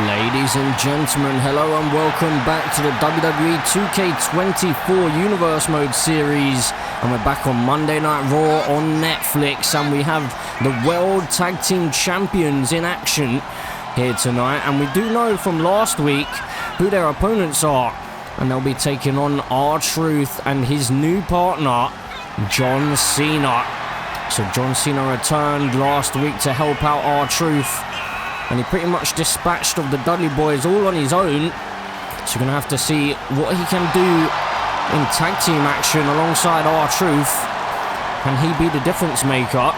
Ladies and gentlemen, hello and welcome back to the WWE 2K24 Universe Mode series. And we're back on Monday Night Raw on Netflix, and we have the World Tag Team Champions in action here tonight. And we do know from last week who their opponents are, and they'll be taking on R-Truth and his new partner, John Cena. So John Cena returned last week to help out R-Truth, and he pretty much dispatched of the Dudley boys all on his own. So you're going to have to see what he can do in tag team action alongside R-Truth. Can he be the difference maker?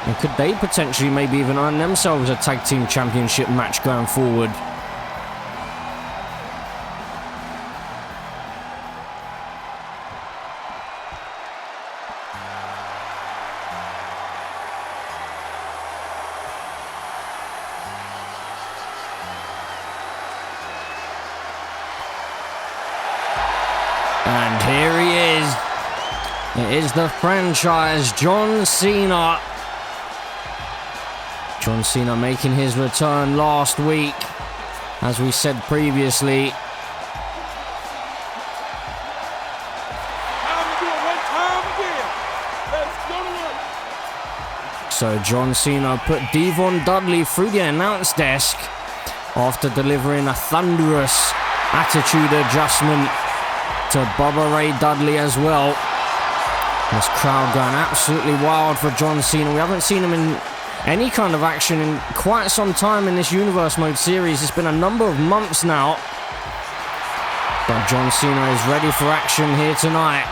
And could they potentially maybe even earn themselves a tag team championship match going forward? And here he is. It is the franchise, John Cena. John Cena making his return last week, as we said previously. So John Cena put Devon Dudley through the announce desk after delivering a thunderous attitude adjustment to Bubba Ray Dudley as well. This crowd going absolutely wild for John Cena. We haven't seen him in any kind of action in quite some time in this Universe Mode series. It's been a number of months now, but John Cena is ready for action here tonight.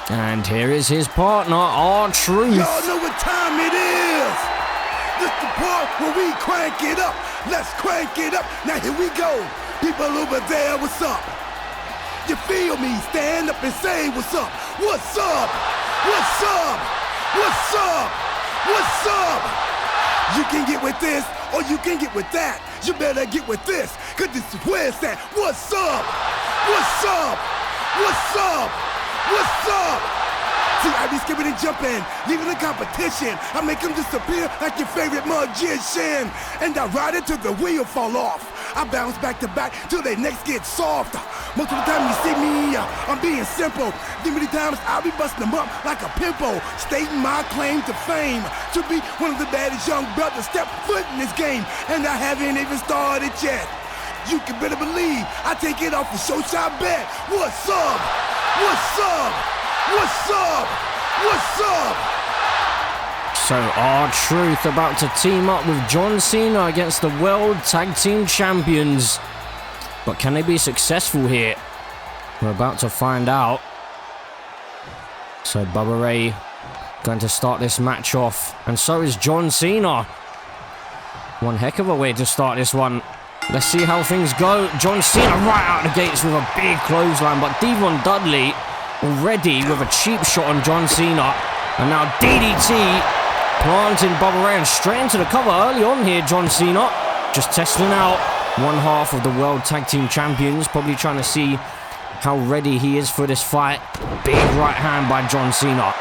And here is his partner, R-Truth. Y'all know what time it is. This the part where we crank it up. Let's crank it up. Now here we go. People over there, what's up? You feel me? Stand up and say what's up. What's up? What's up? What's up? What's up? You can get with this or you can get with that. You better get with this, cause this is where it's at. What's up? What's up? What's up? What's up? See, I be skipping and jumping, leaving the competition. I make them disappear like your favorite magician. And I ride it till the wheel fall off. I bounce back to back till their necks get soft. Most of the time you see me, I'm being simple. Many times I'll be busting them up like a pimple, stating my claim to fame, to be one of the baddest young brothers step foot in this game. And I haven't even started yet. You can better believe I take it off the show shot bet. What's up? What's up? What's up? What's up? So R-Truth about to team up with John Cena against the World Tag Team Champions. But can they be successful here? We're about to find out. So Bubba Ray going to start this match off. And so is John Cena. One heck of a way to start this one. Let's see how things go. John Cena right out the gates with a big clothesline, but Devon Dudley already with a cheap shot on John Cena. And now DDT planting Bubba Ray and straight into the cover early on here. John Cena just testing out one half of the World Tag Team Champions, probably trying to see how ready he is for this fight. Big right hand by John Cena.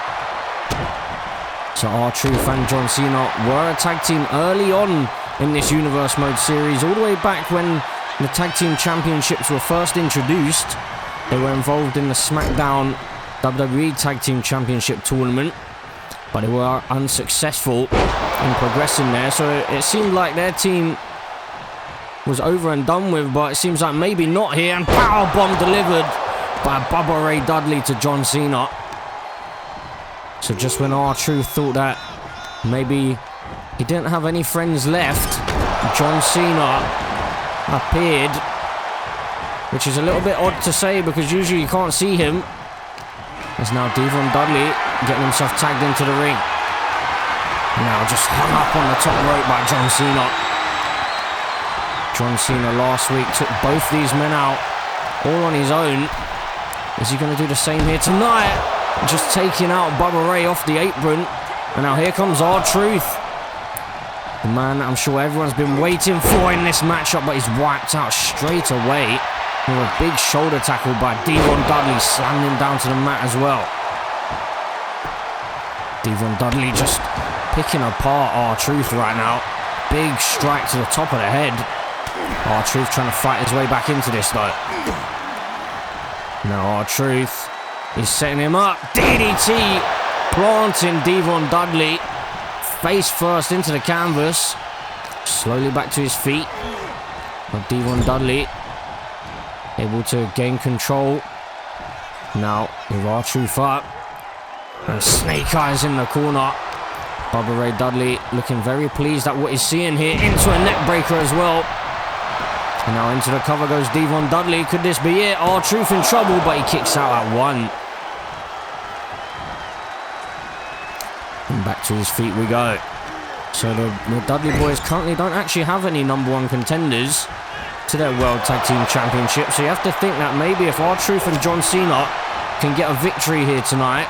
So R-Truth and John Cena were a tag team early on in this Universe Mode series, all the way back when the Tag Team Championships were first introduced. They were involved in the SmackDown WWE Tag Team Championship tournament, but they were unsuccessful in progressing there, so it seemed like their team was over and done with, but it seems like maybe not here, and powerbomb delivered by Bubba Ray Dudley to John Cena. So just when R-Truth thought that maybe he didn't have any friends left, John Cena appeared, which is a little bit odd to say because usually you can't see him. There's now Devon Dudley getting himself tagged into the ring. Now just hung up on the top rope by John Cena. John Cena last week took both these men out all on his own. Is he going to do the same here tonight? just taking out Bubba Ray off the apron. And now here comes R-Truth. The man I'm sure everyone's been waiting for in this matchup, but he's wiped out straight away with a big shoulder tackle by Devon Dudley, slamming him down to the mat as well. Devon Dudley just picking apart R-Truth right now. Big strike to the top of the head. R-Truth trying to fight his way back into this though. Now R-Truth is setting him up. DDT planting Devon Dudley. Face first into the canvas. Slowly back to his feet. But Devon Dudley able to gain control. Now with R-Truth up. And Snake Eyes in the corner. Bubba Ray Dudley looking very pleased at what he's seeing here. Into a neck breaker as well. And now into the cover goes Devon Dudley. Could this be it? R-Truth in trouble, but he kicks out at one. And back to his feet we go. So the Dudley boys currently don't actually have any #1 contenders to their World Tag Team Championship. So you have to think that maybe if R-Truth and John Cena can get a victory here tonight,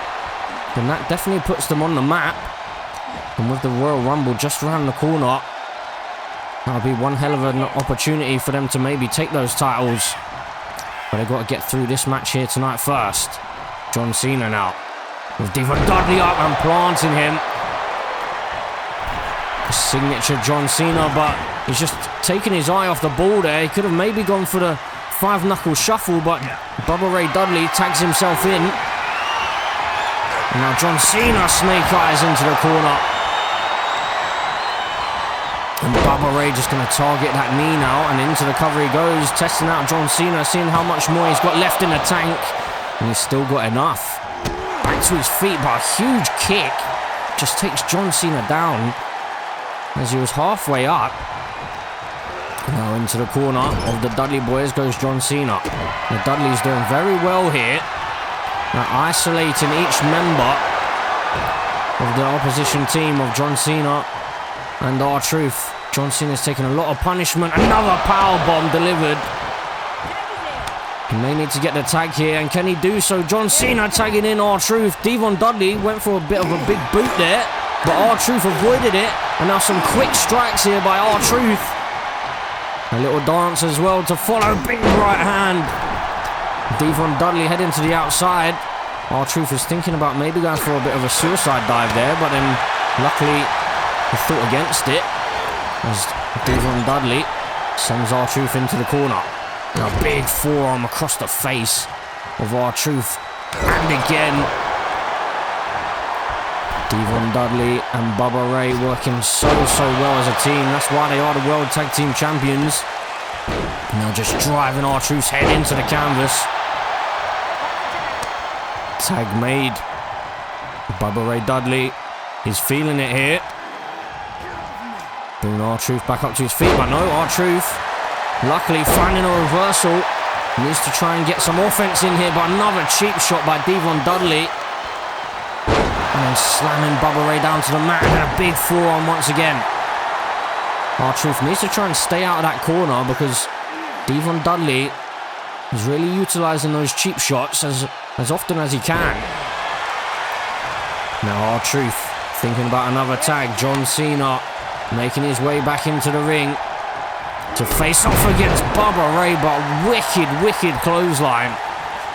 then that definitely puts them on the map. And with the Royal Rumble just around the corner, that'll be one hell of an opportunity for them to maybe take those titles. But they've got to get through this match here tonight first. John Cena now, with Devon Dudley up and planting him. Signature John Cena, but he's just taking his eye off the ball there. He could have maybe gone for the 5-knuckle shuffle, but Bubba Ray Dudley tags himself in. And now John Cena Snake Eyes into the corner. And Bubba Ray just going to target that knee now, and into the cover he goes, testing out John Cena, seeing how much more he's got left in the tank. And he's still got enough. Back to his feet, but a huge kick just takes John Cena down as he was halfway up. Now into the corner of the Dudley boys goes John Cena. The Dudley's doing very well here. Now isolating each member of the opposition team of John Cena and R-Truth. John Cena's taking a lot of punishment. Another powerbomb delivered. He may need to get the tag here, and can he do so? John Cena tagging in R-Truth. Devon Dudley went for a bit of a big boot there, but R-Truth avoided it. And now some quick strikes here by R-Truth. A little dance as well to follow. Big right hand. Devon Dudley heading to the outside. R-Truth is thinking about maybe going for a bit of a suicide dive there, but then luckily he thought against it as Devon Dudley sends R-Truth into the corner. And a big forearm across the face of R-Truth. And again, Devon Dudley and Bubba Ray working so well as a team. That's why they are the World Tag Team Champions. Now just driving R-Truth's head into the canvas. Tag made. Bubba Ray Dudley is feeling it here. Bringing R-Truth back up to his feet, but no, R-Truth luckily finding a reversal. Needs to try and get some offense in here, but another cheap shot by Devon Dudley. And then slamming Bubba Ray down to the mat, and a big forearm once again. R-Truth needs to try and stay out of that corner because Devon Dudley is really utilising those cheap shots as often as he can. Now R-Truth thinking about another tag. John Cena making his way back into the ring to face off against Bubba Ray, but wicked clothesline.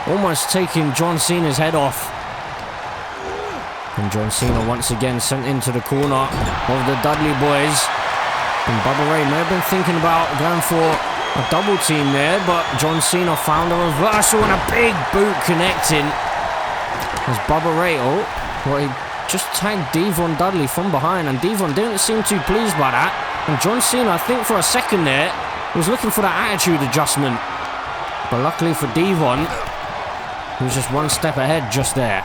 Almost taking John Cena's head off. And John Cena once again sent into the corner of the Dudley boys. And Bubba Ray may have been thinking about going for a double team there, but John Cena found a reversal and a big boot connecting. As Bubba Ray, he just tagged Devon Dudley from behind, and Devon didn't seem too pleased by that. And John Cena, I think for a second there, was looking for that attitude adjustment. But luckily for Devon, he was just one step ahead just there.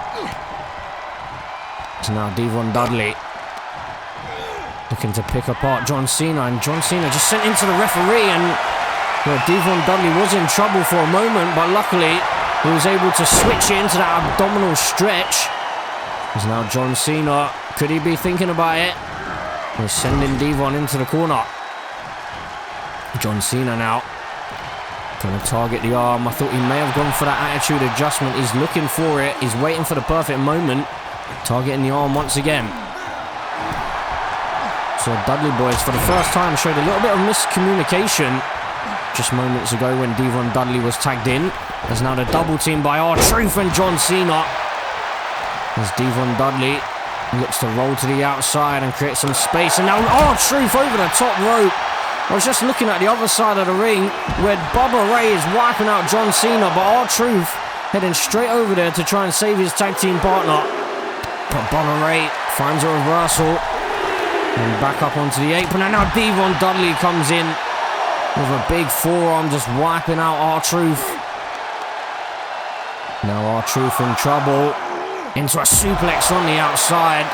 So now Devon Dudley looking to pick apart John Cena, and John Cena just sent into the referee, and Devon Dudley was in trouble for a moment, but luckily he was able to switch it into that abdominal stretch. As now John Cena, could he be thinking about it? He's sending Devon into the corner. John Cena now Gonna target the arm. I thought he may have gone for that attitude adjustment. He's looking for it. He's waiting for the perfect moment. Targeting the arm once again. So Dudley Boyz for the first time showed a little bit of miscommunication just moments ago when Devon Dudley was tagged in. There's now the double team by R-Truth and John Cena. As Devon Dudley looks to roll to the outside and create some space. And now R-Truth over the top rope. I was just looking at the other side of the ring where Bubba Ray is wiping out John Cena, but R-Truth heading straight over there to try and save his tag team partner. But Bubba Ray finds a reversal and back up onto the apron. And now Devon Dudley comes in with a big forearm, just wiping out R-Truth. Now R-Truth in trouble. Into a suplex on the outside.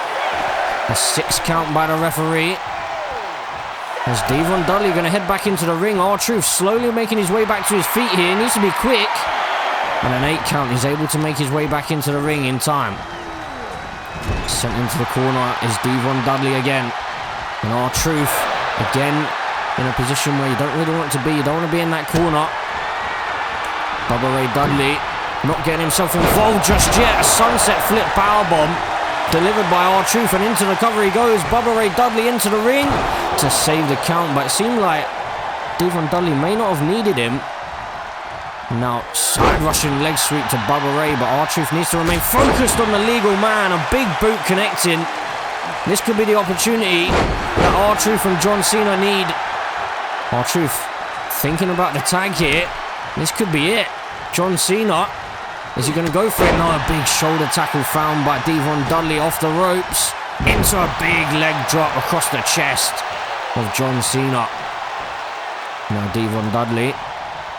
A 6 count by the referee. As Devon Dudley going to head back into the ring. R-Truth slowly making his way back to his feet here. He needs to be quick. And an 8 count. He's able to make his way back into the ring in time. Sent into the corner is Devon Dudley again. And R-Truth again in a position where you don't really want to be. You don't want to be in that corner. Bubba Ray Dudley not getting himself involved just yet. A sunset flip powerbomb delivered by R-Truth, and into the cover he goes. Bubba Ray Dudley into the ring to save the count, but it seemed like Devon Dudley may not have needed him. Now side rushing leg sweep to Bubba Ray, but R-Truth needs to remain focused on the legal man. A big boot connecting. This could be the opportunity that R-Truth and John Cena need. R-Truth thinking about the tag here. This could be it. John Cena, is he going to go for it? No, a big shoulder tackle found by Devon Dudley off the ropes. Into a big leg drop across the chest of John Cena. Now Devon Dudley,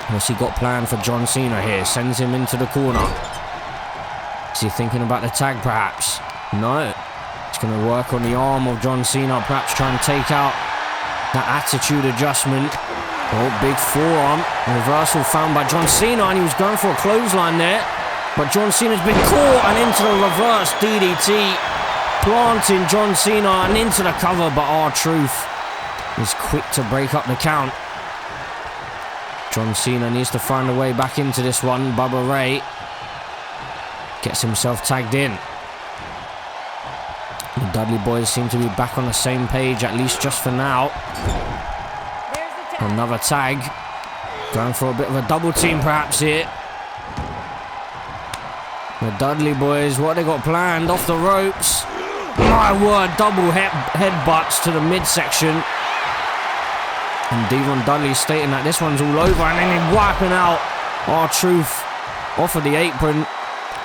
what's he got planned for John Cena here? Sends him into the corner. Is he thinking about the tag perhaps? No. He's going to work on the arm of John Cena, perhaps try and take out that attitude adjustment. Oh, big forearm. Reversal found by John Cena, and he was going for a clothesline there. But John Cena's been caught, and into the reverse DDT. Planting John Cena and into the cover, but R-Truth is quick to break up the count. John Cena needs to find a way back into this one. Bubba Ray gets himself tagged in. The Dudley Boyz seem to be back on the same page, at least just for now. Another tag. Going for a bit of a double team perhaps here. The Dudley Boyz, what they got planned off the ropes. My word, double headbutts to the midsection. And Devon Dudley stating that this one's all over, and then he's wiping out R-Truth off of the apron.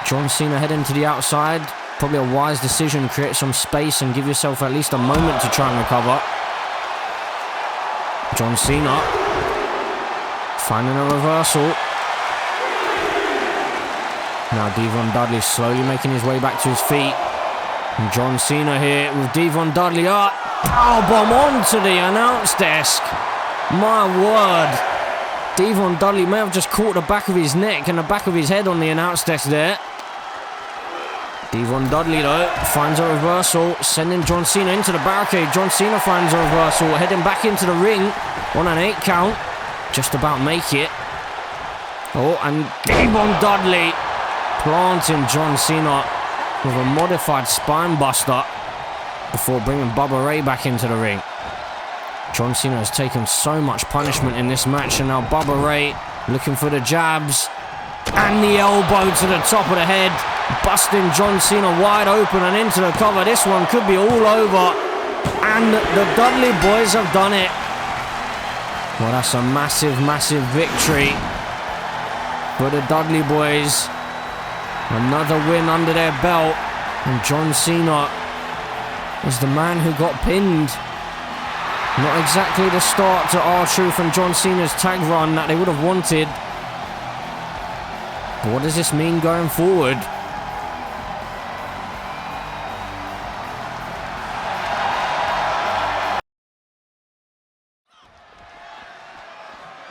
John Cena heading to the outside. Probably a wise decision. Create some space and give yourself at least a moment to try and recover. John Cena finding a reversal. Now Devon Dudley slowly making his way back to his feet. And John Cena here with Devon Dudley up. Powerbomb onto the announce desk. My word. Devon Dudley may have just caught the back of his neck and the back of his head on the announce desk there. Devon Dudley though finds a reversal, sending John Cena into the barricade. John Cena finds a reversal, heading back into the ring on an 8 count. Just about make it. Oh, and Devon Dudley planting John Cena with a modified spine buster before bringing Bubba Ray back into the ring. John Cena has taken so much punishment in this match, and now Bubba Ray looking for the jabs and the elbow to the top of the head, busting John Cena wide open and into the cover. This one could be all over, and the Dudley Boyz have done it. Well, that's a massive, massive victory for the Dudley Boyz. Another win under their belt, and John Cena is the man who got pinned. Not exactly the start to R-Truth and John Cena's tag run that they would have wanted. But what does this mean going forward?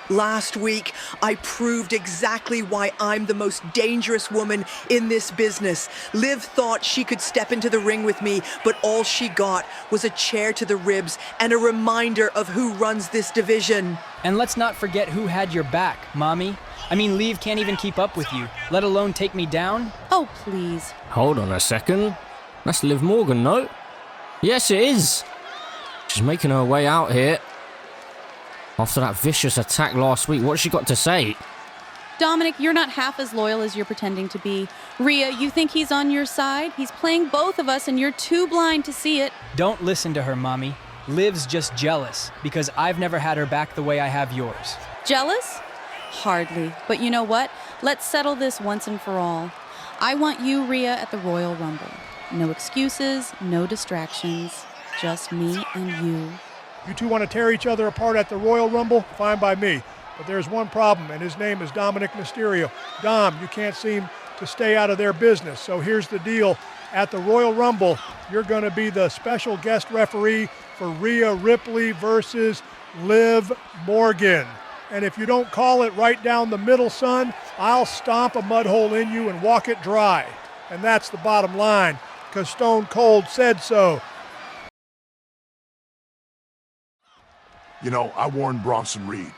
Last week, I proved exactly why I'm the most dangerous woman in this business. Liv thought she could step into the ring with me, but all she got was a chair to the ribs and a reminder of who runs this division. And let's not forget who had your back, Mommy. I mean, Liv can't even keep up with you, let alone take me down. Oh, please. Hold on a second. That's Liv Morgan, no? Yes, it is. She's making her way out here. After that vicious attack last week, what's she got to say? Dominic, you're not half as loyal as you're pretending to be. Rhea, you think he's on your side? He's playing both of us and you're too blind to see it. Don't listen to her, Mommy. Liv's just jealous because I've never had her back the way I have yours. Jealous? Hardly. But you know what? Let's settle this once and for all. I want you, Rhea, at the Royal Rumble. No excuses, no distractions. Just me and you. You two want to tear each other apart at the Royal Rumble? Fine by me. But there's one problem, and his name is Dominic Mysterio. Dom, you can't seem to stay out of their business. So here's the deal. At the Royal Rumble, you're going to be the special guest referee for Rhea Ripley versus Liv Morgan. And if you don't call it right down the middle, son, I'll stomp a mud hole in you and walk it dry. And that's the bottom line, because Stone Cold said so. You know, I warned Bronson Reed.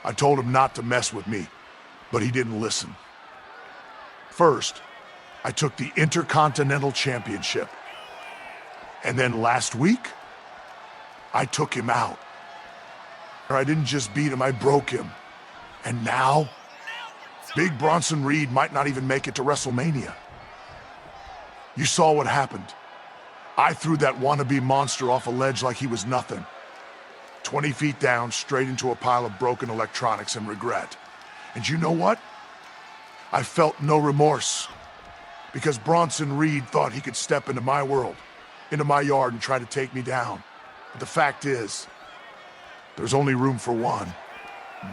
I told him not to mess with me, but he didn't listen. First, I took the Intercontinental Championship. And then last week, I took him out. I didn't just beat him, I broke him. And now, Big Bronson Reed might not even make it to WrestleMania. You saw what happened. I threw that wannabe monster off a ledge like he was nothing. 20 feet down, straight into a pile of broken electronics and regret. And you know what? I felt no remorse. Because Bronson Reed thought he could step into my world, into my yard and try to take me down. But the fact is, there's only room for one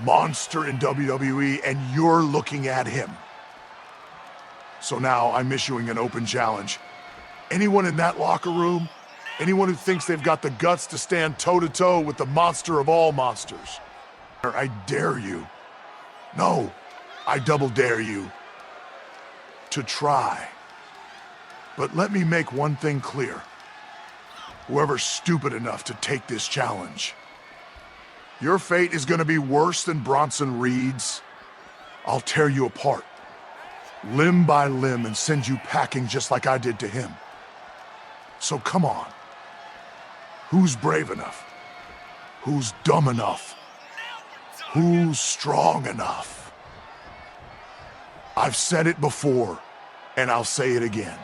monster in WWE, and you're looking at him. So now I'm issuing an open challenge. Anyone in that locker room, anyone who thinks they've got the guts to stand toe-to-toe with the monster of all monsters, I dare you. No, I double dare you to try. But let me make one thing clear. Whoever's stupid enough to take this challenge, your fate is going to be worse than Bronson Reed's. I'll tear you apart, limb by limb, and send you packing just like I did to him. So come on. Who's brave enough? Who's dumb enough? Who's strong enough? I've said it before, and I'll say it again.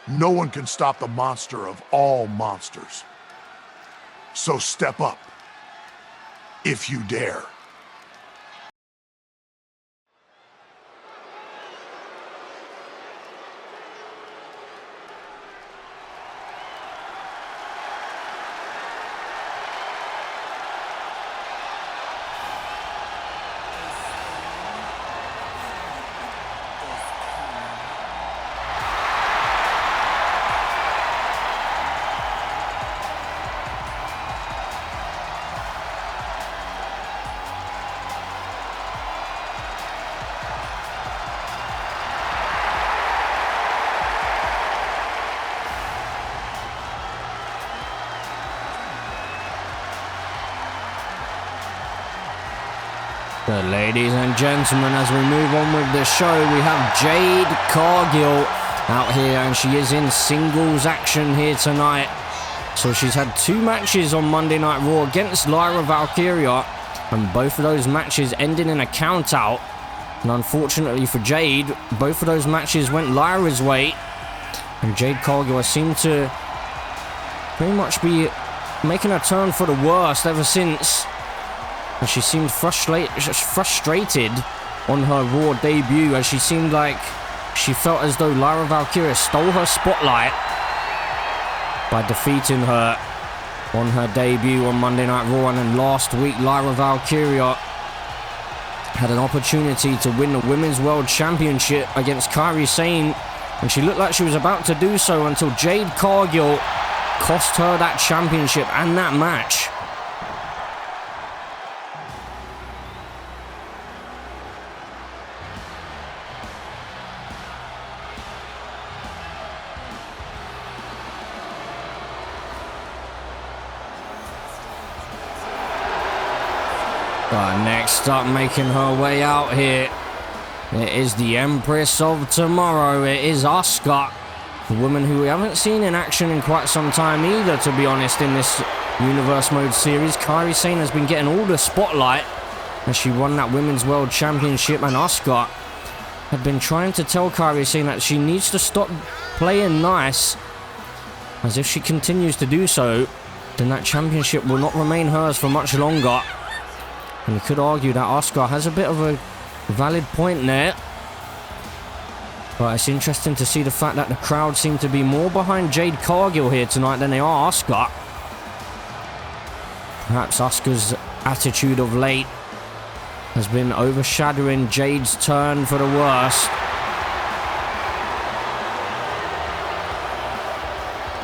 No one can stop the monster of all monsters. So step up, if you dare. So, ladies and gentlemen, as we move on with the show, we have Jade Cargill out here, and she is in singles action here tonight. So she's had 2 matches on Monday Night Raw against Lyra Valkyria, and both of those matches ended in a count out. And unfortunately for Jade, both of those matches went Lyra's way, and Jade Cargill seemed to pretty much be making a turn for the worst ever since. And she seemed frustrated on her Raw debut, as she seemed like she felt as though Lyra Valkyria stole her spotlight by defeating her on her debut on Monday Night Raw. And then last week, Lyra Valkyria had an opportunity to win the Women's World Championship against Kairi Sane, and she looked like she was about to do so until Jade Cargill cost her that championship and that match. But next up, making her way out here, it is the Empress of Tomorrow. It is Asuka, the woman who we haven't seen in action in quite some time either, to be honest, in this Universe Mode series. Kairi Sane has been getting all the spotlight as she won that Women's World Championship, and Asuka had been trying to tell Kairi Sane that she needs to stop playing nice, as if she continues to do so, then that championship will not remain hers for much longer. And you could argue that Asuka has a bit of a valid point there. But it's interesting to see the fact that the crowd seem to be more behind Jade Cargill here tonight than they are Asuka. Perhaps Asuka's attitude of late has been overshadowing Jade's turn for the worse.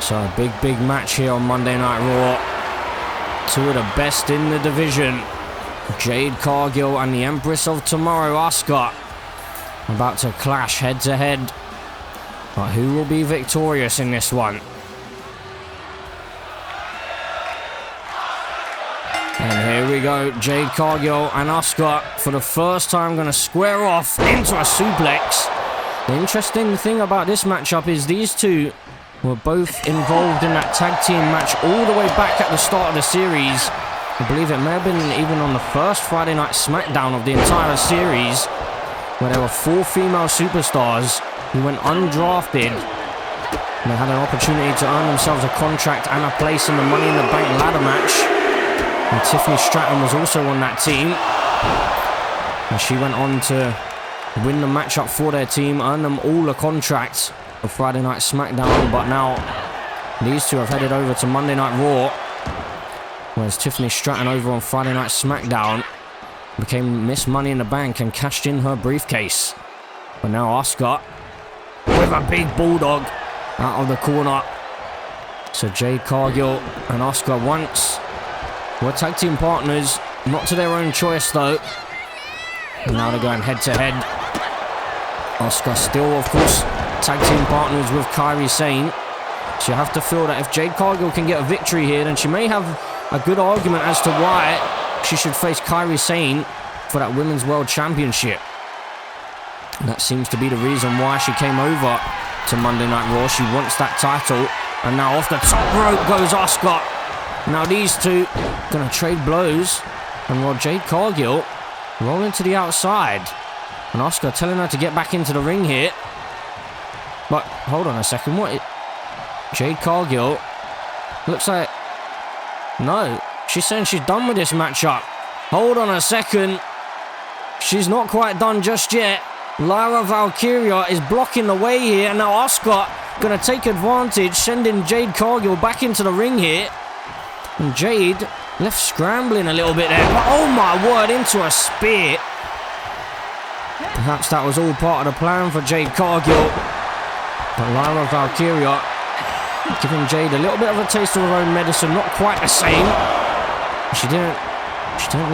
So a big match here on Monday Night Raw. Two of the best in the division. Jade Cargill and the Empress of Tomorrow, Asuka, about to clash head to head. But who will be victorious in this one? And here we go, Jade Cargill and Asuka for the first time going to square off into a suplex. The interesting thing about this matchup is these two were both involved in that tag team match all the way back at the start of the series. I believe it may have been even on the first Friday Night SmackDown of the entire series, where there were 4 female superstars who went undrafted. And they had an opportunity to earn themselves a contract and a place in the Money in the Bank ladder match. And Tiffany Stratton was also on that team. And she went on to win the matchup for their team, earn them all a contract for Friday Night SmackDown. But now these two have headed over to Monday Night Raw, whereas Tiffany Stratton over on Friday Night SmackDown became Miss Money in the Bank and cashed in her briefcase. But now Asuka with a big bulldog out of the corner. So Jade Cargill and Asuka once were tag team partners, not to their own choice though. And now they're going head to head. Asuka still, of course, tag team partners with Kairi Sane. So you have to feel that if Jade Cargill can get a victory here, then she may have a good argument as to why she should face Kairi Sane for that Women's World Championship. And that seems to be the reason why she came over to Monday Night Raw. She wants that title. And now off the top rope goes Asuka. Now these two gonna trade blows. And while Jade Cargill rolling to the outside. And Asuka telling her to get back into the ring here. But hold on a second. What? Jade Cargill looks like... No, she's saying she's done with this matchup. Hold on a second. She's not quite done just yet. Lyra Valkyria is blocking the way here. And now Asuka going to take advantage, sending Jade Cargill back into the ring here. And Jade left scrambling a little bit there. But oh my word, into a spear. Perhaps that was all part of the plan for Jade Cargill. But Lyra Valkyria giving Jade a little bit of a taste of her own medicine, not quite the same. She didn't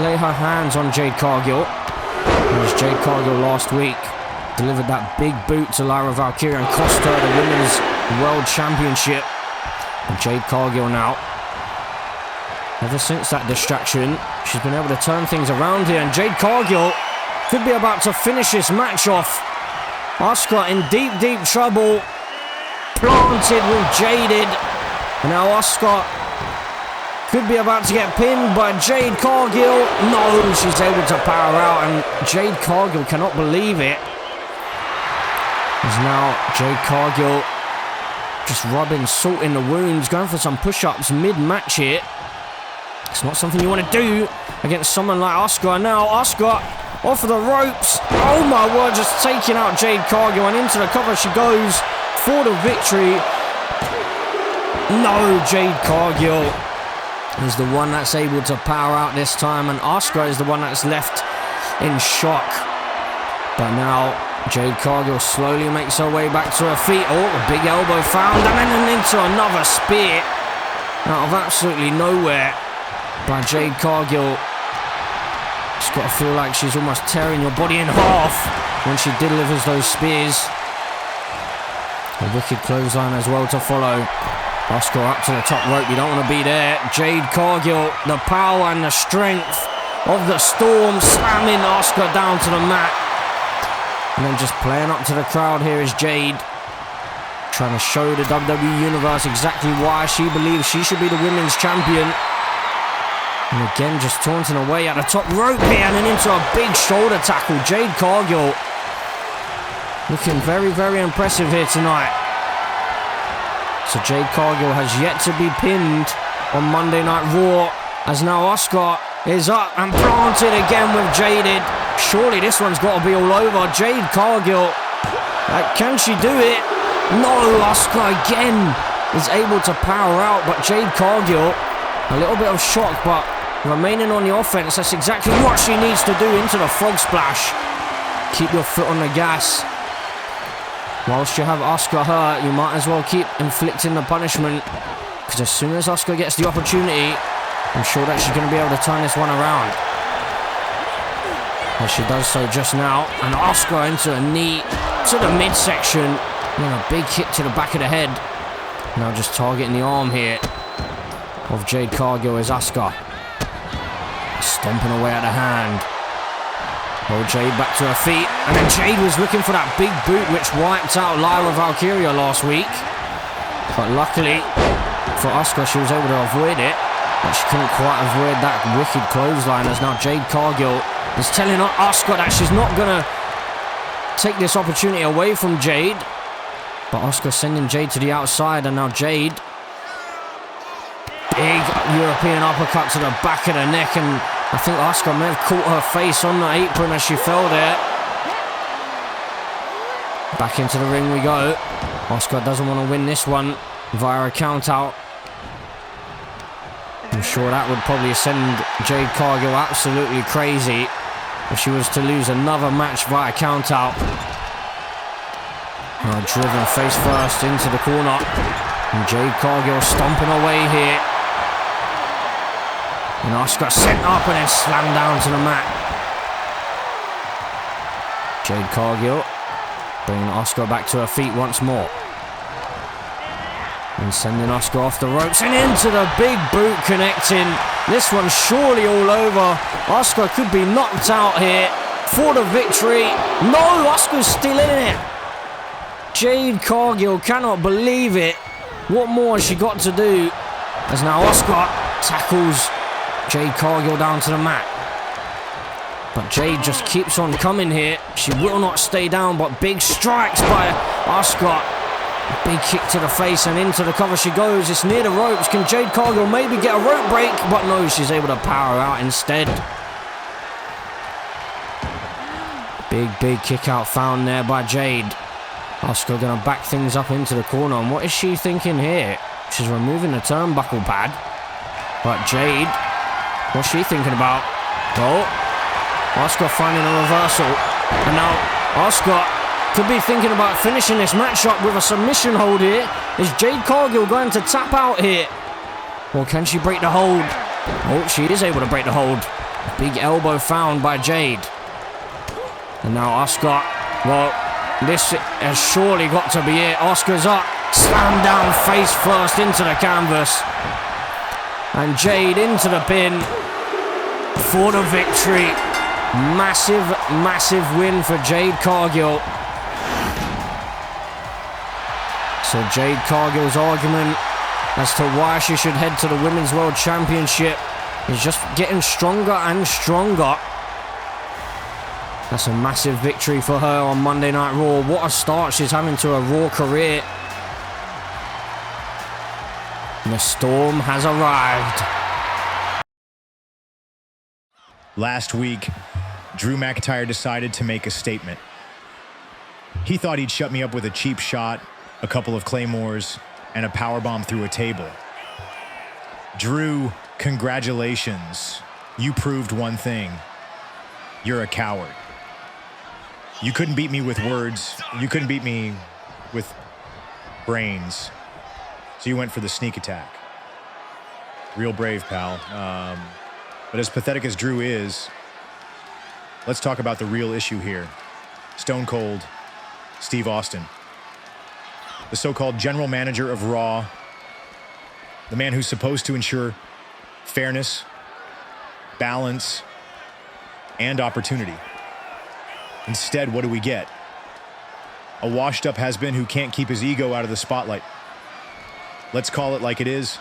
lay her hands on Jade Cargill. Whereas Jade Cargill last week delivered that big boot to Lyra Valkyria and cost her the Women's World Championship. And Jade Cargill now, ever since that distraction, she's been able to turn things around here. And Jade Cargill could be about to finish this match off. Asuka in deep trouble. Planted with Jaded. And now Asuka could be about to get pinned by Jade Cargill. No, she's able to power out, and Jade Cargill cannot believe it. As now Jade Cargill just rubbing salt in the wounds, going for some push-ups mid-match here. It's not something you want to do against someone like Asuka. And now Asuka off of the ropes. Oh my word, just taking out Jade Cargill, and into the cover she goes for the victory. No, Jade Cargill is the one that's able to power out this time, and Asuka is the one that's left in shock. But now Jade Cargill slowly makes her way back to her feet. Oh, a big elbow found, and then into another spear out of absolutely nowhere by Jade Cargill. She's got to feel like she's almost tearing your body in half when she delivers those spears. A wicked clothesline as well to follow. Asuka up to the top rope. You don't want to be there. Jade Cargill, the power and the strength of the Storm, slamming Asuka down to the mat. And then just playing up to the crowd here is Jade, trying to show the WWE Universe exactly why she believes she should be the women's champion. And again, just taunting away at the top rope here and then into a big shoulder tackle. Jade Cargill looking very, very impressive here tonight. So Jade Cargill has yet to be pinned on Monday Night Raw, as now Asuka is up and planted again with Jaded. Surely this one's got to be all over. Jade Cargill, can she do it? No, Asuka again is able to power out, but Jade Cargill, a little bit of shock, but remaining on the offense. That's exactly what she needs to do into the frog splash. Keep your foot on the gas. Whilst you have Asuka hurt, you might as well keep inflicting the punishment, because as soon as Asuka gets the opportunity, I'm sure that she's going to be able to turn this one around. As she does so just now, and Asuka into a knee to the midsection, and then a big hit to the back of the head. Now just targeting the arm here of Jade Cargill is Asuka. Stomping away at the hand. Oh, Jade back to her feet, and then Jade was looking for that big boot which wiped out Lyra Valkyria last week. But luckily for Asuka, she was able to avoid it. But she couldn't quite avoid that wicked clothesline, as now Jade Cargill is telling Asuka that she's not going to take this opportunity away from Jade. But Asuka sending Jade to the outside, and now Jade, big European uppercut to the back of the neck, and I think Asuka may have caught her face on the apron as she fell there. Back into the ring we go. Asuka doesn't want to win this one via a count out. I'm sure that would probably send Jade Cargill absolutely crazy if she was to lose another match via count out. Driven face first into the corner, and Jade Cargill stomping away here. And Asuka sent up and then slammed down to the mat. Jade Cargill bringing Asuka back to her feet once more. And sending Asuka off the ropes and into the big boot, connecting. This one's surely all over. Asuka could be knocked out here for the victory. No, Asuka's still in it. Jade Cargill cannot believe it. What more has she got to do? As now Asuka tackles Jade Cargill down to the mat. But Jade just keeps on coming here. She will not stay down, but big strikes by Asuka. Big kick to the face and into the cover she goes. It's near the ropes. Can Jade Cargill maybe get a rope break? But no, she's able to power out instead. Big kick out found there by Jade. Asuka gonna back things up into the corner. And what is she thinking here? She's removing the turnbuckle pad. But Jade, what's she thinking about? Oh, Asuka finding a reversal. And now Asuka could be thinking about finishing this match up with a submission hold here. Is Jade Cargill going to tap out here? Or can she break the hold? Oh, she is able to break the hold. Big elbow found by Jade. And now Asuka, well, this has surely got to be it. Asuka's up, slammed down face first into the canvas. And Jade into the pin for the victory. Massive win for Jade Cargill. So Jade Cargill's argument as to why she should head to the Women's World Championship is just getting stronger and stronger. That's a massive victory for her on Monday Night Raw. What a start she's having to a Raw career. And the Storm has arrived. Last week, Drew McIntyre decided to make a statement. He thought he'd shut me up with a cheap shot, a couple of claymores, and a powerbomb through a table. Drew, congratulations. You proved one thing. You're a coward. You couldn't beat me with words. You couldn't beat me with brains. So you went for the sneak attack. Real brave, pal. But as pathetic as Drew is, let's talk about the real issue here. Stone Cold Steve Austin. The so-called general manager of Raw, the man who's supposed to ensure fairness, balance, and opportunity. Instead, what do we get? A washed-up has-been who can't keep his ego out of the spotlight. Let's call it like it is.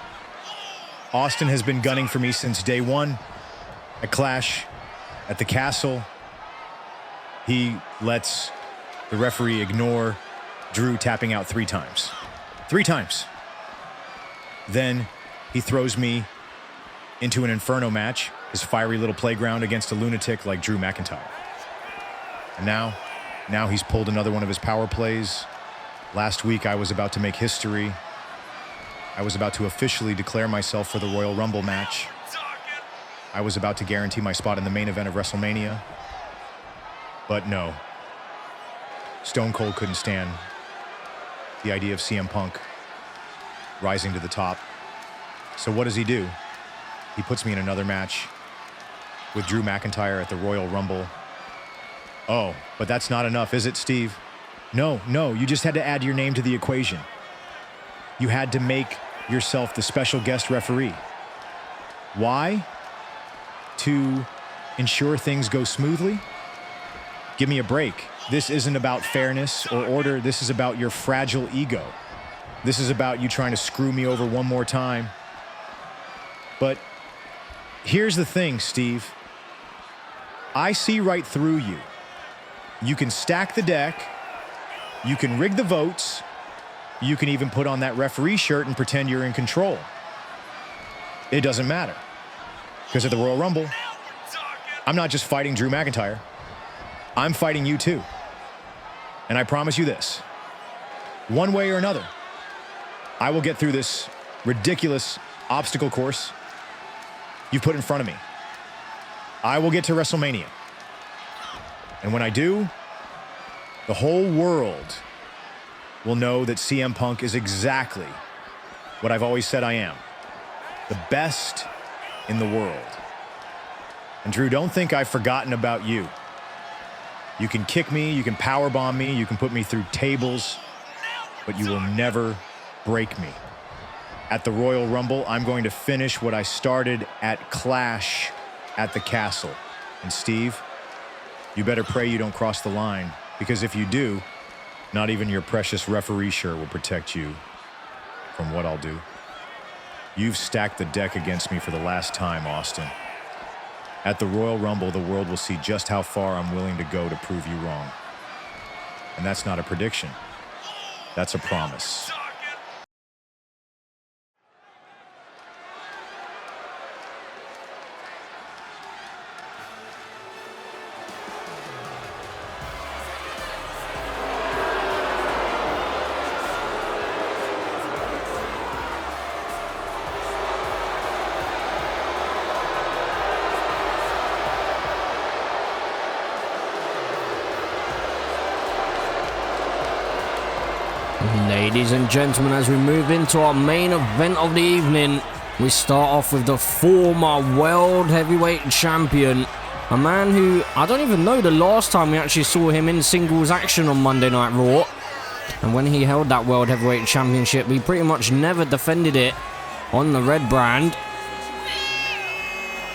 Austin has been gunning for me since day one. At Clash, at the Castle, he lets the referee ignore Drew tapping out 3 times. 3 times. Then he throws me into an Inferno match, his fiery little playground against a lunatic like Drew McIntyre. And now he's pulled another one of his power plays. Last week, I was about to make history. I was about to officially declare myself for the Royal Rumble match. I was about to guarantee my spot in the main event of WrestleMania. But no. Stone Cold couldn't stand the idea of CM Punk rising to the top. So what does he do? He puts me in another match with Drew McIntyre at the Royal Rumble. Oh, but that's not enough, is it, Steve? No, you just had to add your name to the equation. You had to make yourself the special guest referee. Why? To ensure things go smoothly? Give me a break. This isn't about fairness or order. This is about your fragile ego. This is about you trying to screw me over one more time. But here's the thing, Steve. I see right through you. You can stack the deck. You can rig the votes. You can even put on that referee shirt and pretend you're in control. It doesn't matter. Because at the Royal Rumble, I'm not just fighting Drew McIntyre. I'm fighting you too. And I promise you this. One way or another, I will get through this ridiculous obstacle course you've put in front of me. I will get to WrestleMania. And when I do, the whole world will know that CM Punk is exactly what I've always said I am. The best in the world. And Drew, don't think I've forgotten about you. You can kick me, you can powerbomb me, you can put me through tables, but you will never break me. At the Royal Rumble, I'm going to finish what I started at Clash at the Castle. And Steve, you better pray you don't cross the line, because if you do, not even your precious referee shirt will protect you from what I'll do. You've stacked the deck against me for the last time, Austin. At the Royal Rumble, the world will see just how far I'm willing to go to prove you wrong. And that's not a prediction. That's a promise. Ladies and gentlemen, as we move into our main event of the evening, we start off with the former World Heavyweight Champion, a man who I don't even know the last time we actually saw him in singles action on Monday Night Raw. And when he held that World Heavyweight Championship, he pretty much never defended it on the red brand.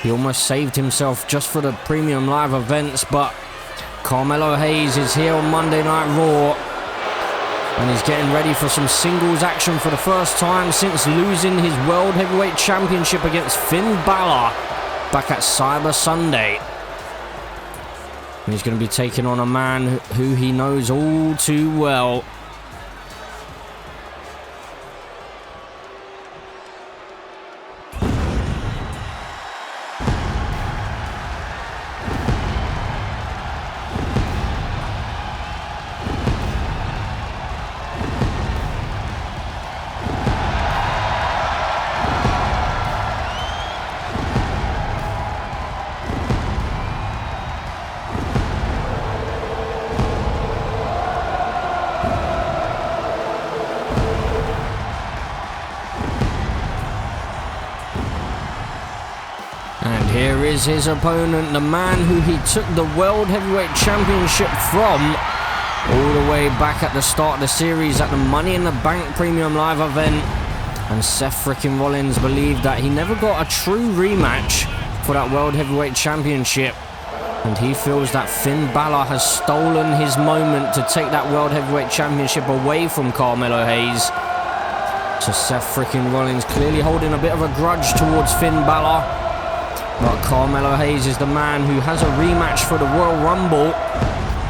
He almost saved himself just for the premium live events, but Carmelo Hayes is here on Monday Night Raw. And he's getting ready for some singles action for the first time since losing his World Heavyweight Championship against Finn Balor back at Cyber Sunday. And he's going to be taking on a man who he knows all too well. Here is his opponent, the man who he took the World Heavyweight Championship from all the way back at the start of the series at the Money in the Bank Premium Live event. And Seth frickin' Rollins believed that he never got a true rematch for that World Heavyweight Championship. And he feels that Finn Balor has stolen his moment to take that World Heavyweight Championship away from Carmelo Hayes. So Seth freaking Rollins clearly holding a bit of a grudge towards Finn Balor. But Carmelo Hayes is the man who has a rematch for the Royal Rumble.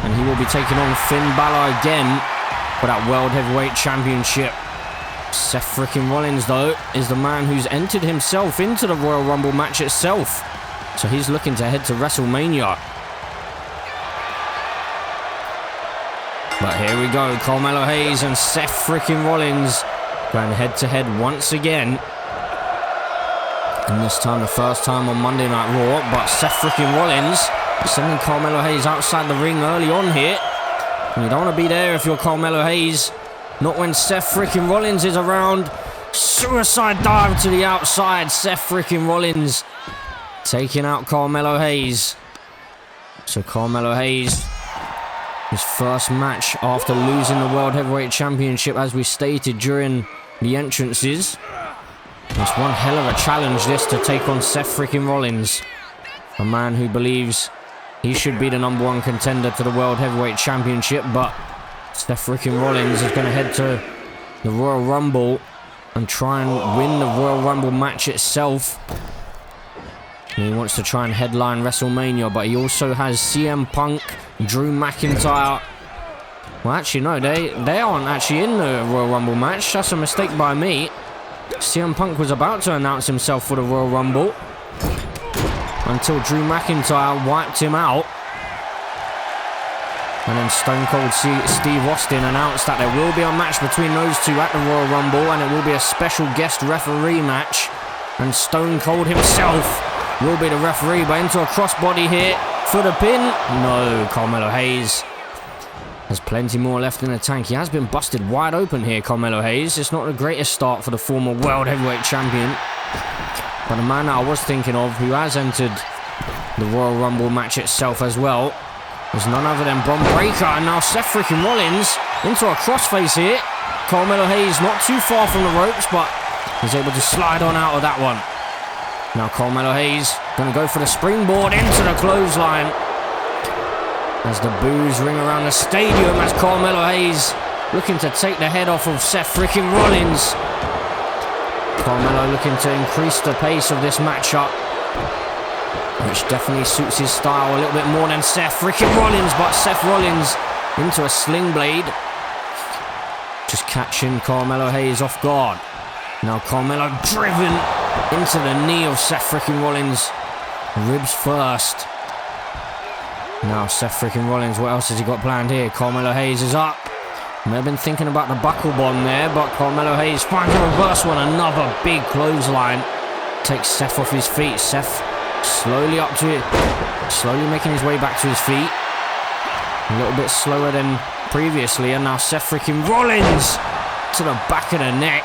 And he will be taking on Finn Balor again for that World Heavyweight Championship. Seth freaking Rollins, though, is the man who's entered himself into the Royal Rumble match itself. So he's looking to head to WrestleMania. But here we go, Carmelo Hayes and Seth freaking Rollins going head-to-head once again. And this time, the first time on Monday Night Raw. But Seth freaking Rollins sending Carmelo Hayes outside the ring early on here. And you don't want to be there if you're Carmelo Hayes. Not when Seth freaking Rollins is around. Suicide dive to the outside. Seth freaking Rollins taking out Carmelo Hayes. So Carmelo Hayes, his first match after losing the World Heavyweight Championship, as we stated during the entrances. It's one hell of a challenge, this, to take on Seth freaking Rollins. A man who believes he should be the #1 contender to the World Heavyweight Championship, but Seth freaking Rollins is going to head to the Royal Rumble and try and win the Royal Rumble match itself. And he wants to try and headline WrestleMania, but he also has CM Punk, Drew McIntyre. Well, actually, no, they aren't actually in the Royal Rumble match. That's a mistake by me. CM Punk was about to announce himself for the Royal Rumble until Drew McIntyre wiped him out. And then Stone Cold Steve Austin announced that there will be a match between those two at the Royal Rumble, and it will be a special guest referee match. And Stone Cold himself will be the referee, but into a crossbody here for the pin. No, Carmelo Hayes has plenty more left in the tank. He has been busted wide open here, Carmelo Hayes. It's not the greatest start for the former World Heavyweight Champion. But the man that I was thinking of, who has entered the Royal Rumble match itself as well, is none other than Bron Breakker. And now Seth freaking Rollins into a crossface here. Carmelo Hayes not too far from the ropes, but he's able to slide on out of that one. Now Carmelo Hayes going to go for the springboard into the clothesline. As the boos ring around the stadium as Carmelo Hayes looking to take the head off of Seth freaking Rollins. Carmelo looking to increase the pace of this matchup, which definitely suits his style a little bit more than Seth freaking Rollins. But Seth Rollins into a sling blade, just catching Carmelo Hayes off guard. Now Carmelo driven into the knee of Seth freaking Rollins. Ribs first. Now Seth freaking Rollins, what else has he got planned here? Carmelo Hayes is up. May have been thinking about the buckle bomb there, but Carmelo Hayes finds a reverse one. Another big clothesline. Takes Seth off his feet. Seth slowly up to it. Slowly making his way back to his feet. A little bit slower than previously. And now Seth freaking Rollins to the back of the neck.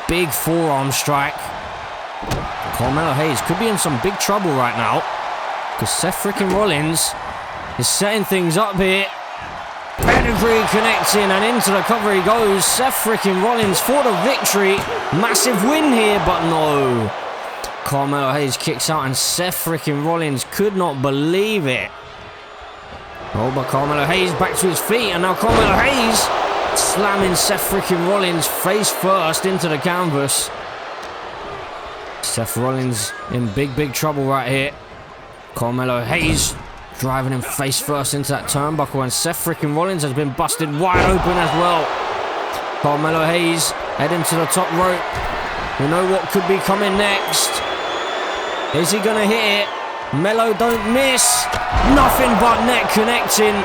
Big forearm strike. Carmelo Hayes could be in some big trouble right now, because Seth freaking Rollins is setting things up here. Pedigree connecting, and into the cover he goes. Seth freaking Rollins for the victory. Massive win here, but no. Carmelo Hayes kicks out, and Seth freaking Rollins could not believe it. Oh, but Carmelo Hayes back to his feet, and now Carmelo Hayes slamming Seth freaking Rollins face first into the canvas. Seth Rollins in big trouble right here. Carmelo Hayes driving him face first into that turnbuckle, and Seth freaking Rollins has been busted wide open as well. Carmelo Hayes heading to the top rope. We know what could be coming next. Is he gonna hit it? Melo don't miss. Nothing but net connecting,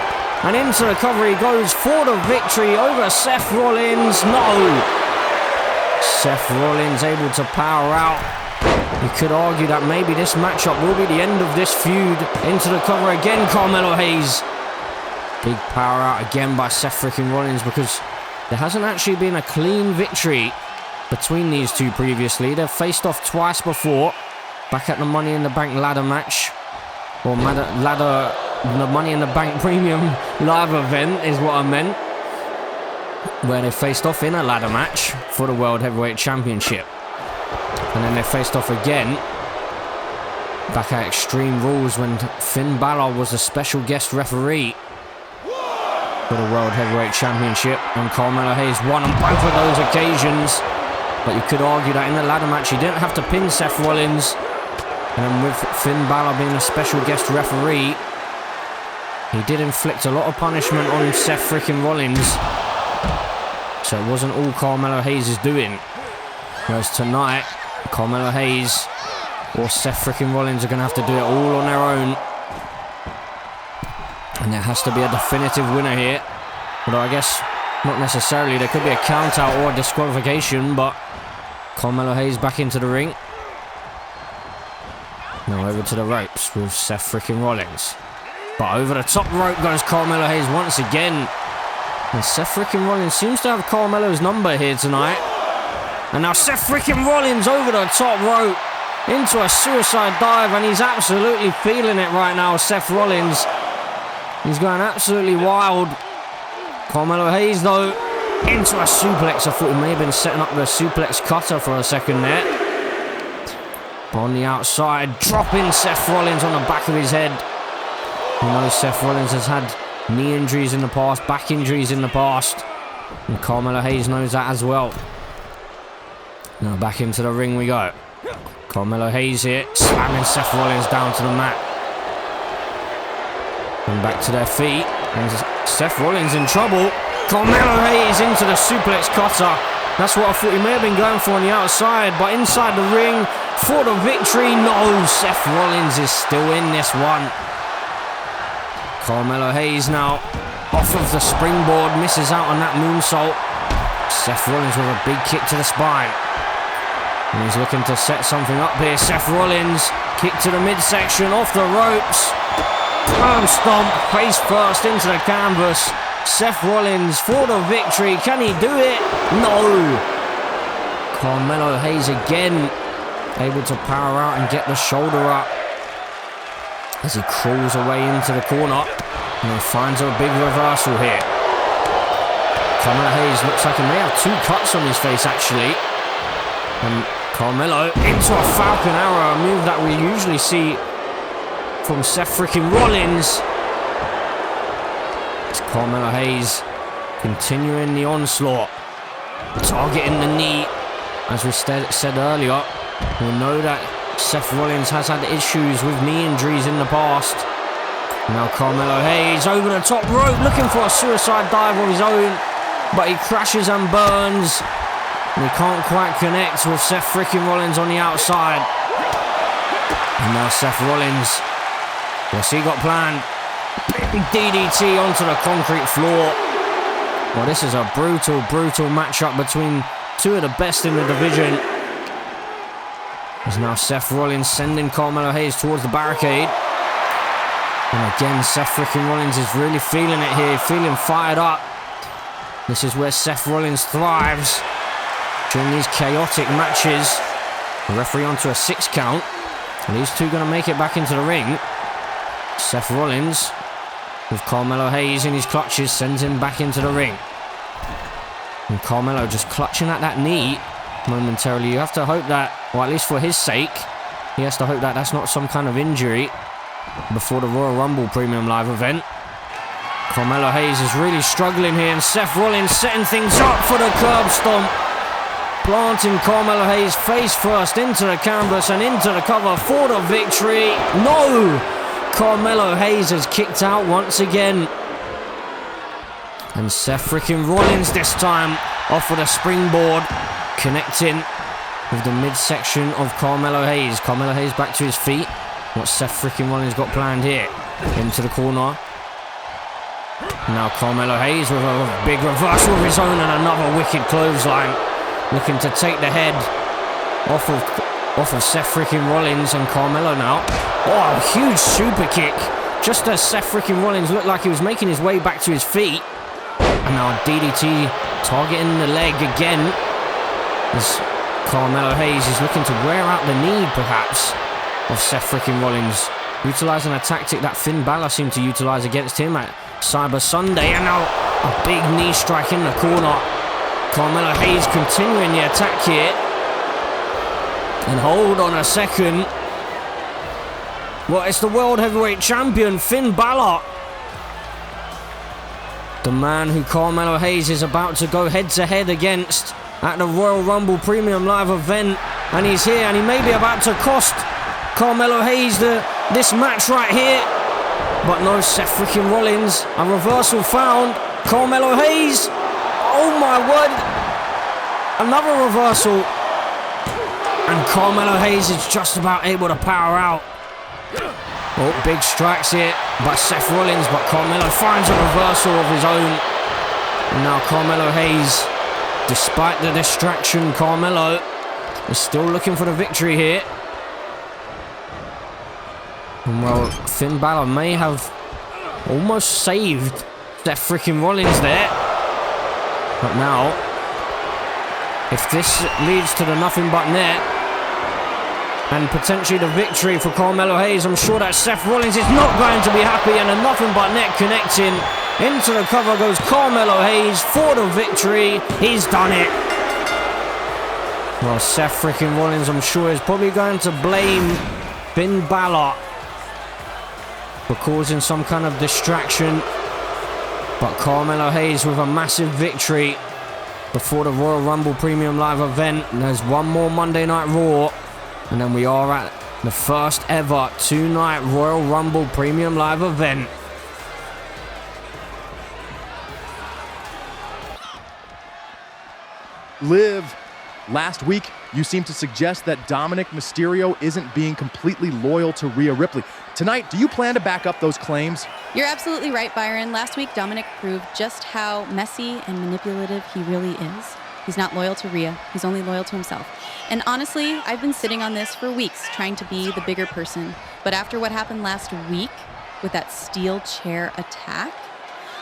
and into the cover he goes for the victory over Seth Rollins. No. Seth Rollins able to power out. You could argue that maybe this matchup will be the end of this feud. Into the cover again, Carmelo Hayes. Big power out again by Seth freaking Rollins, because there hasn't actually been a clean victory between these two previously. They've faced off twice before, back at the Money in the Bank ladder match, or the Money in the Bank Premium live event is what I meant, where they faced off in a ladder match for the World Heavyweight Championship. And then they faced off again back at Extreme Rules when Finn Balor was a special guest referee for the World Heavyweight Championship, and Carmelo Hayes won on both of those occasions. But you could argue that in the ladder match he didn't have to pin Seth Rollins, and with Finn Balor being a special guest referee, he did inflict a lot of punishment on Seth freaking Rollins. So it wasn't all Carmelo Hayes' doing. Whereas tonight, Carmelo Hayes or Seth freaking Rollins are going to have to do it all on their own. And there has to be a definitive winner here. Although I guess not necessarily. There could be a count out or a disqualification, but Carmelo Hayes back into the ring. Now over to the ropes with Seth freaking Rollins. But over the top rope goes Carmelo Hayes once again. And Seth freaking Rollins seems to have Carmelo's number here tonight. And now Seth freaking Rollins over the top rope into a suicide dive, and he's absolutely feeling it right now, Seth Rollins. He's going absolutely wild. Carmelo Hayes, though, into a suplex. I thought he may have been setting up the suplex cutter for a second there. On the outside, dropping Seth Rollins on the back of his head. You know, Seth Rollins has had knee injuries in the past, back injuries in the past. And Carmelo Hayes knows that as well. Now back into the ring we go. Carmelo Hayes here, slamming Seth Rollins down to the mat. And back to their feet. And Seth Rollins in trouble. Carmelo Hayes into the suplex cutter. That's what I thought he may have been going for on the outside. But inside the ring for the victory. No, Seth Rollins is still in this one. Carmelo Hayes now off of the springboard. Misses out on that moonsault. Seth Rollins with a big kick to the spine. And he's looking to set something up here. Seth Rollins, kick to the midsection, off the ropes. Arm stomp, face first into the canvas. Seth Rollins for the victory. Can he do it? No. Carmelo Hayes again, able to power out and get the shoulder up as he crawls away into the corner. And he finds a big reversal here. Carmelo Hayes looks like he may have 2 cuts on his face, actually. And Carmelo into a Falcon Arrow, a move that we usually see from Seth freaking Rollins. It's Carmelo Hayes continuing the onslaught, targeting the knee. As we said earlier, we know that Seth Rollins has had issues with knee injuries in the past. Now Carmelo Hayes over the top rope, looking for a suicide dive of his own, but he crashes and burns. And he can't quite connect with Seth freaking Rollins on the outside. And now Seth Rollins, what's he got planned? Big DDT onto the concrete floor. Well, this is a brutal, brutal matchup between 2 of the best in the division. There's now Seth Rollins sending Carmelo Hayes towards the barricade. And again, Seth freaking Rollins is really feeling it here, feeling fired up. This is where Seth Rollins thrives. During these chaotic matches, the referee onto a 6 count. And these 2 going to make it back into the ring. Seth Rollins, with Carmelo Hayes in his clutches, sends him back into the ring. And Carmelo just clutching at that knee momentarily. You have to hope that, or at least for his sake, he has to hope that that's not some kind of injury before the Royal Rumble Premium Live event. Carmelo Hayes is really struggling here, and Seth Rollins setting things up for the curb stomp. Planting Carmelo Hayes face first into the canvas and into the cover for the victory. No! Carmelo Hayes has kicked out once again. And Seth freaking Rollins this time off with a springboard, connecting with the midsection of Carmelo Hayes. Carmelo Hayes back to his feet. What Seth freaking Rollins got planned here? Into the corner. Now Carmelo Hayes with a big reversal of his own and another wicked clothesline. Looking to take the head off of Seth freaking Rollins, and Carmelo now. Oh, a huge super kick. Just as Seth freaking Rollins looked like he was making his way back to his feet. And now DDT targeting the leg again. As Carmelo Hayes is looking to wear out the knee, perhaps, of Seth freaking Rollins. Utilising a tactic that Finn Balor seemed to utilise against him at Cyber Sunday. And now a big knee strike in the corner. Carmelo Hayes continuing the attack here. And hold on a second. Well, it's the World Heavyweight Champion, Finn Balor. The man who Carmelo Hayes is about to go head-to-head against at the Royal Rumble Premium Live event. And he's here, and he may be about to cost Carmelo Hayes this match right here. But no, Seth freaking Rollins. A reversal found. Carmelo Hayes. Oh my word. Another reversal. And Carmelo Hayes is just about able to power out. Oh, big strikes here by Seth Rollins, but Carmelo finds a reversal of his own. And now Carmelo Hayes, despite the distraction, Carmelo is still looking for the victory here. And well, Finn Balor may have almost saved Seth freaking Rollins there. But now, if this leads to the nothing but net, and potentially the victory for Carmelo Hayes, I'm sure that Seth Rollins is not going to be happy, and a nothing but net connecting. Into the cover goes Carmelo Hayes for the victory. He's done it. Well, Seth freaking Rollins, I'm sure, is probably going to blame Finn Balor for causing some kind of distraction. But Carmelo Hayes with a massive victory before the Royal Rumble Premium Live event. And there's one more Monday Night Raw. And then we are at the first ever 2-night Royal Rumble Premium Live event. Liv, last week you seemed to suggest that Dominic Mysterio isn't being completely loyal to Rhea Ripley. Tonight, do you plan to back up those claims? You're absolutely right, Byron. Last week, Dominic proved just how messy and manipulative he really is. He's not loyal to Rhea. He's only loyal to himself. And honestly, I've been sitting on this for weeks, trying to be the bigger person. But after what happened last week with that steel chair attack,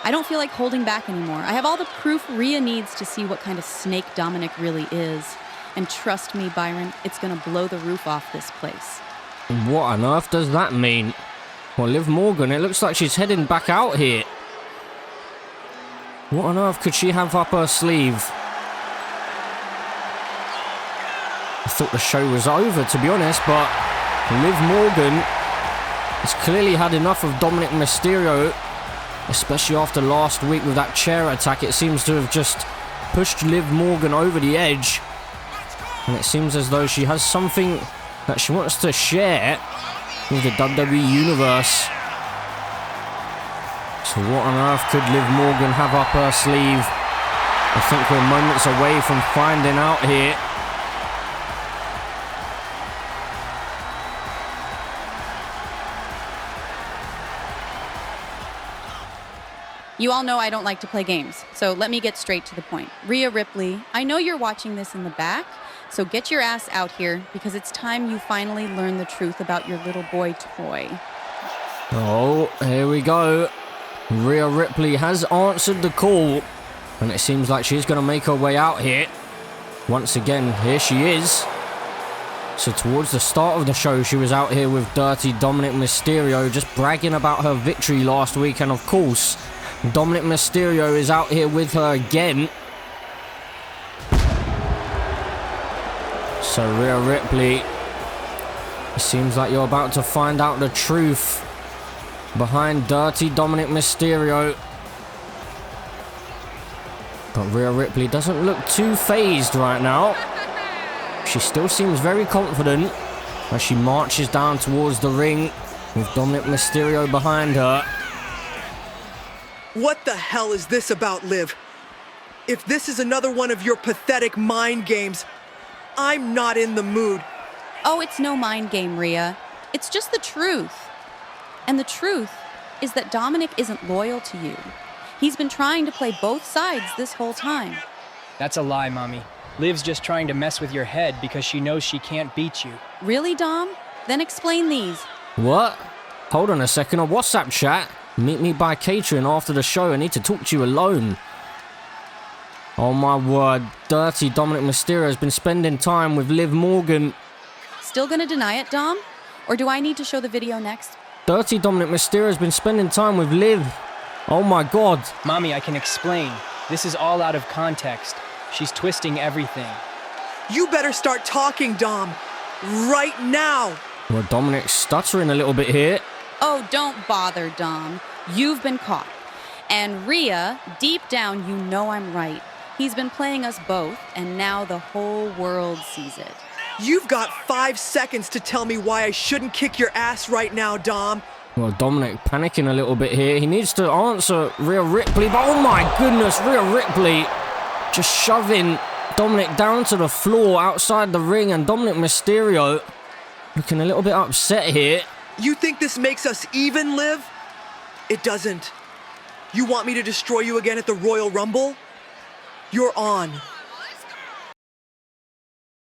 I don't feel like holding back anymore. I have all the proof Rhea needs to see what kind of snake Dominic really is. And trust me, Byron, it's gonna blow the roof off this place. What on earth does that mean? Well, Liv Morgan, it looks like she's heading back out here. What on earth could she have up her sleeve? I thought the show was over, to be honest, but Liv Morgan has clearly had enough of Dominic Mysterio, especially after last week with that chair attack. It seems to have just pushed Liv Morgan over the edge, and it seems as though she has something that she wants to share with the WWE Universe. So what on earth could Liv Morgan have up her sleeve? I think we're moments away from finding out here. You all know I don't like to play games, so let me get straight to the point. Rhea Ripley, I know you're watching this in the back, so get your ass out here, because it's time you finally learn the truth about your little boy toy. Oh, here we go. Rhea Ripley has answered the call, and it seems like she's going to make her way out here. Once again, here she is. So towards the start of the show, she was out here with Dirty Dominic Mysterio, just bragging about her victory last week, and of course, Dominic Mysterio is out here with her again. So Rhea Ripley, it seems like you're about to find out the truth behind Dirty Dominic Mysterio. But Rhea Ripley doesn't look too phased right now. She still seems very confident as she marches down towards the ring with Dominic Mysterio behind her. What the hell is this about, Liv? If this is another one of your pathetic mind games, I'm not in the mood. Oh, it's no mind game, Rhea. It's just the truth. And the truth is that Dominic isn't loyal to you. He's been trying to play both sides this whole time. That's a lie, Mommy. Liv's just trying to mess with your head because she knows she can't beat you. Really, Dom? Then explain these. What? Hold on a second, a WhatsApp chat? Meet me by catering after the show. I need to talk to you alone. Oh my word, Dirty Dominic Mysterio has been spending time with Liv Morgan. Still gonna deny it, Dom? Or do I need to show the video next? Dirty Dominic Mysterio has been spending time with Liv. Oh my god. Mommy, I can explain. This is all out of context. She's twisting everything. You better start talking, Dom. Right now. Well, Dominic's stuttering a little bit here. Oh, don't bother, Dom. You've been caught. And Rhea, deep down, you know I'm right. He's been playing us both, and now the whole world sees it. You've got 5 seconds to tell me why I shouldn't kick your ass right now, Dom. Well, Dominic panicking a little bit here. He needs to answer Rhea Ripley, but oh my goodness, Rhea Ripley just shoving Dominic down to the floor outside the ring, and Dominic Mysterio looking a little bit upset here. You think this makes us even, Liv? It doesn't. You want me to destroy you again at the Royal Rumble? You're on.